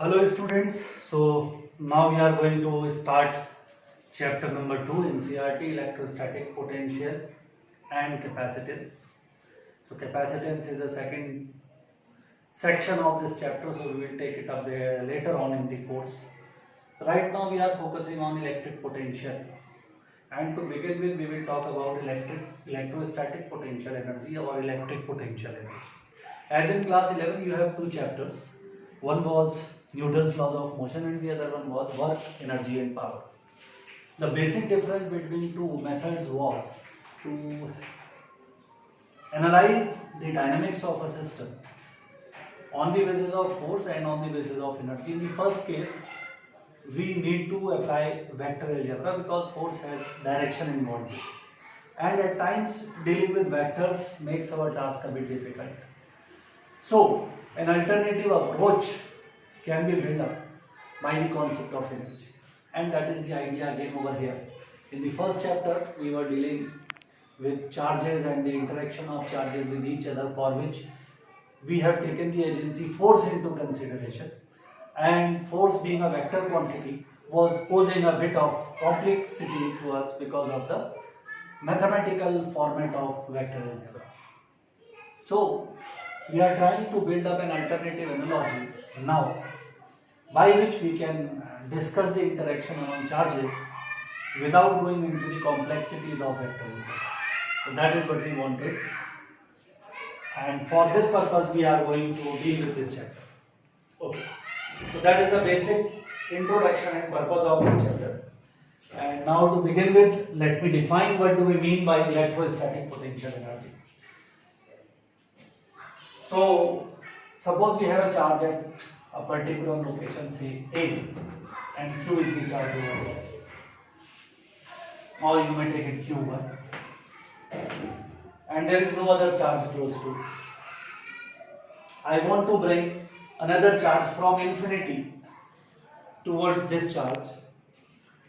Hello students, so now we are going to start chapter number 2 in CRT, electrostatic potential and capacitance. So capacitance is the second section of this chapter, so we will take it up there later on in the course. Right now we are focusing on electric potential, and to begin with we will talk about electrostatic potential energy or electric potential energy. As in class 11 you have two chapters. One was Newton's laws of motion and the other one was work, energy and power. The basic difference between two methods was to analyze the dynamics of a system on the basis of force and on the basis of energy. In the first case, we need to apply vector algebra because force has direction involved. And at times dealing with vectors makes our task a bit difficult. So, an alternative approach can be built up by the concept of energy, and that is the idea again over here. In the first chapter, we were dealing with charges and the interaction of charges with each other, for which we have taken the agency force into consideration, and force being a vector quantity was posing a bit of complexity to us because of the mathematical format of vector algebra. So, we are trying to build up an alternative analogy now by which we can discuss the interaction among charges without going into the complexities of vector algebra. So that is what we wanted, and for this purpose we are going to deal with this chapter. Okay, so that is the basic introduction and purpose of this chapter. And now to begin with, let me define what do we mean by electrostatic potential energy. So, suppose we have a charge at a particular location, say A, and Q is the charge over there. Or you may take it Q1. And there is no other charge close to it. I want to bring another charge from infinity towards this charge.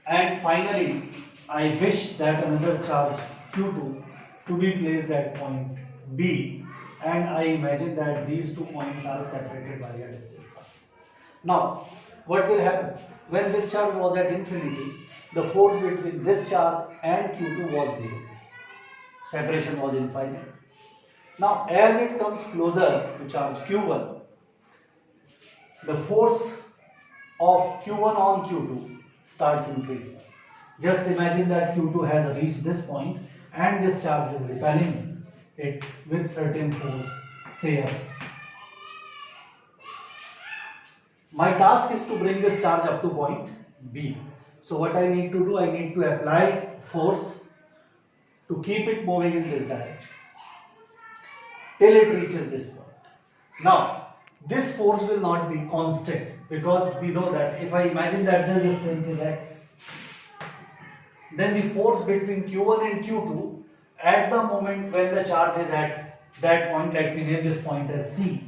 And finally, I wish that another charge Q2 to be placed at point B. And I imagine that these 2 points are separated by a distance. Now, what will happen? When this charge was at infinity, the force between this charge and Q2 was 0. Separation was infinite. Now, as it comes closer to charge Q1, the force of Q1 on Q2 starts increasing. Just imagine that Q2 has reached this point and this charge is repelling it with certain force, say F. My task is to bring this charge up to point B. So what I need to do, I need to apply force to keep it moving in this direction till it reaches this point. Now, this force will not be constant because we know that if I imagine that this distance is x, then the force between Q1 and Q2 at the moment when the charge is at that point, let me name this point as C.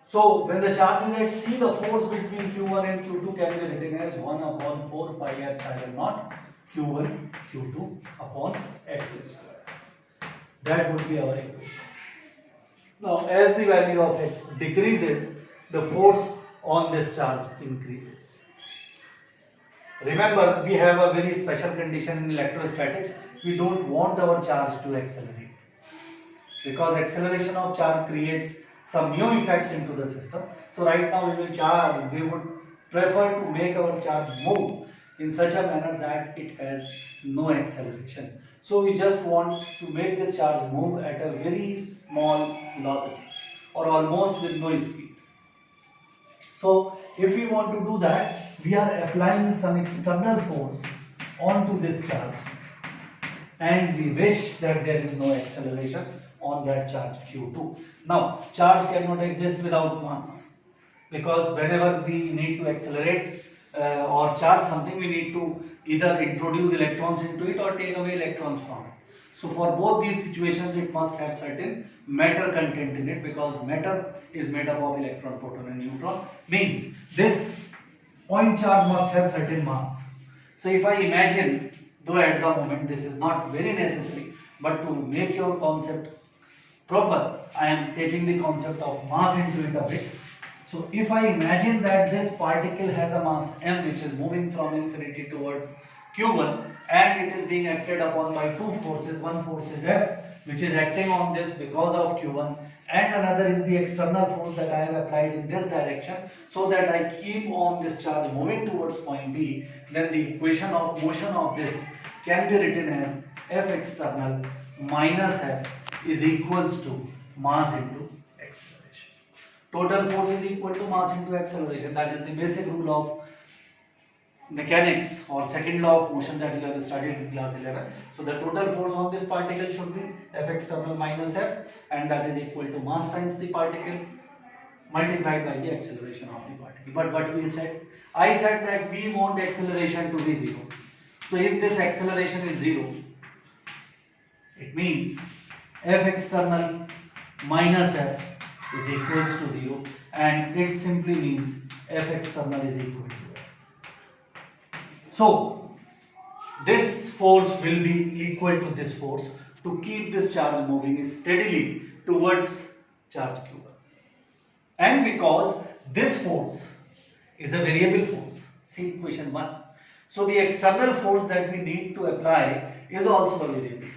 So when the charge is at C, the force between Q1 and Q2 can be written as 1 upon 4 pi epsilon naught Q1 Q2 upon x square. That would be our equation. Now as the value of x decreases, the force on this charge increases. Remember, we have a very special condition in electrostatics. We don't want our charge to accelerate because acceleration of charge creates some new effects into the system. So right now we would prefer to make our charge move in such a manner that it has no acceleration. So we just want to make this charge move at a very small velocity or almost with no speed. So if we want to do that, we are applying some external force onto this charge and we wish that there is no acceleration on that charge Q2. Now, charge cannot exist without mass because whenever we need to accelerate or charge something, we need to either introduce electrons into it or take away electrons from it. So for both these situations, it must have certain matter content in it because matter is made up of electron, proton and neutron. Means this point charge must have certain mass. So if I imagine, though at the moment this is not very necessary, but to make your concept proper, I am taking the concept of mass into it a bit. So if I imagine that this particle has a mass m which is moving from infinity towards q1 and it is being acted upon by two forces, one force is F which is acting on this because of q1 and another is the external force that I have applied in this direction so that I keep on this charge moving towards point B, then the equation of motion of this can be written as F external minus F is equals to mass into acceleration. Total force is equal to mass into acceleration. That is the basic rule of mechanics or second law of motion that you have studied in class 11. So the total force on this particle should be F external minus F and that is equal to mass times the particle multiplied by the acceleration of the particle. But what we said? I said that we want acceleration to be 0. So if this acceleration is 0, it means F external minus F is equals to 0 and it simply means F external is equal to F. So this force will be equal to this force to keep this charge moving steadily towards charge q1. And because this force is a variable force, see equation 1. So the external force that we need to apply is also a variable.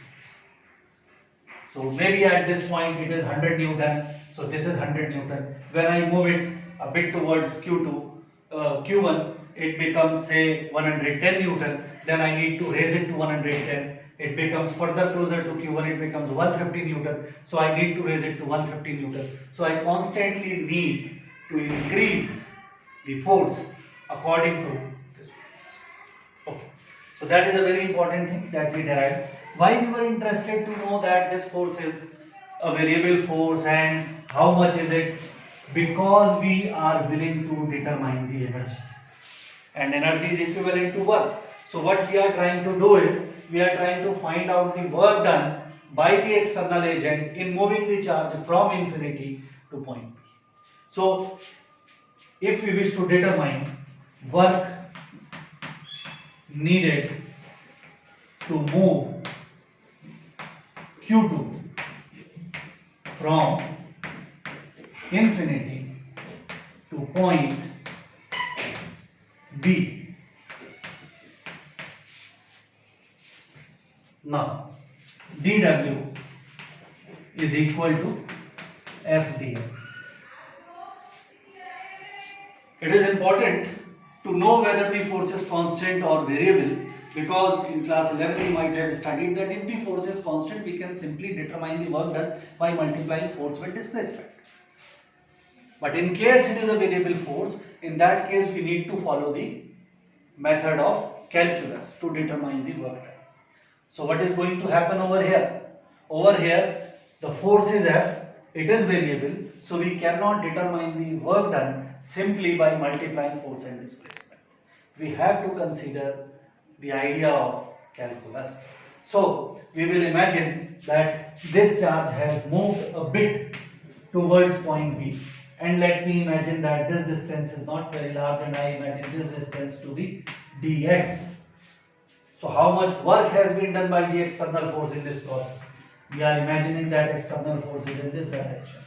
So maybe at this point it is 100 Newton, so this is 100 Newton. When I move it a bit towards Q1, it becomes say 110 Newton, then I need to raise it to 110. It becomes further closer to Q1, it becomes 150 Newton, so I need to raise it to 150 Newton. So I constantly need to increase the force according to this force. Okay, so that is a very important thing that we derived. Why we were interested to know that this force is a variable force and how much is it? Because we are willing to determine the energy and energy is equivalent to work. So what we are trying to do is we are trying to find out the work done by the external agent in moving the charge from infinity to point B. So if we wish to determine work needed to move Q2 from infinity to point B. Now dW is equal to F dx. It is important to know whether the force is constant or variable, because in class 11 you might have studied that if the force is constant we can simply determine the work done by multiplying force with displacement. But in case it is a variable force, in that case we need to follow the method of calculus to determine the work done. So what is going to happen over here? Over here the force is F, it is variable, so we cannot determine the work done simply by multiplying force and displacement. We have to consider the idea of calculus. So we will imagine that this charge has moved a bit towards point B, and let me imagine that this distance is not very large and I imagine this distance to be dx. So how much work has been done by the external force in this process? We are imagining that external force is in this direction.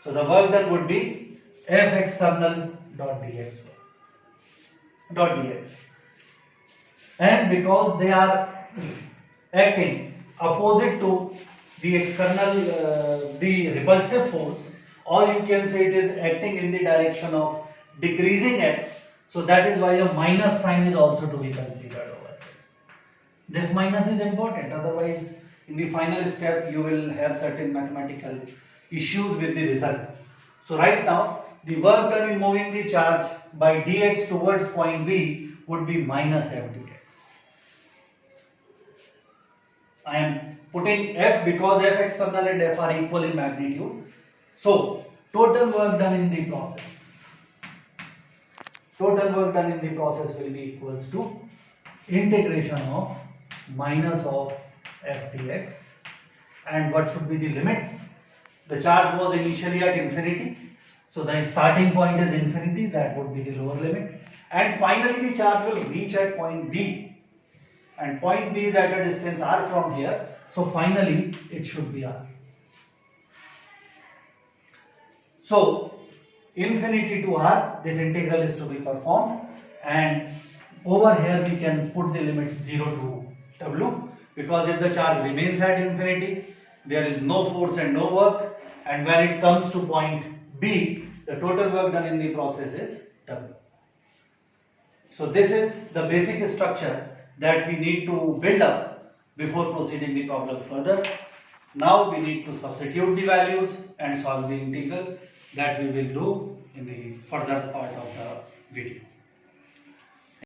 So the work done would be F external dot dx. And because they are acting opposite to the external, the repulsive force, or you can say it is acting in the direction of decreasing x, so that is why a minus sign is also to be considered over here. This minus is important, otherwise in the final step you will have certain mathematical issues with the result. So right now the work done in moving the charge by dx towards point B would be minus F dx. I am putting F because F external and F are equal in magnitude. So total work done in the process. Total work done in the process will be equals to integration of minus of F dx. And what should be the limits? The charge was initially at infinity. So the starting point is infinity, that would be the lower limit. And finally the charge will reach at point B. And point B is at a distance r from here. So finally it should be r. So infinity to r, this integral is to be performed, and over here we can put the limits 0 to w, because if the charge remains at infinity, there is no force and no work, and when it comes to point B, the total work done in the process is w. So this is the basic structure that we need to build up before proceeding the problem further. Now we need to substitute the values and solve the integral that we will do in the further part of the video.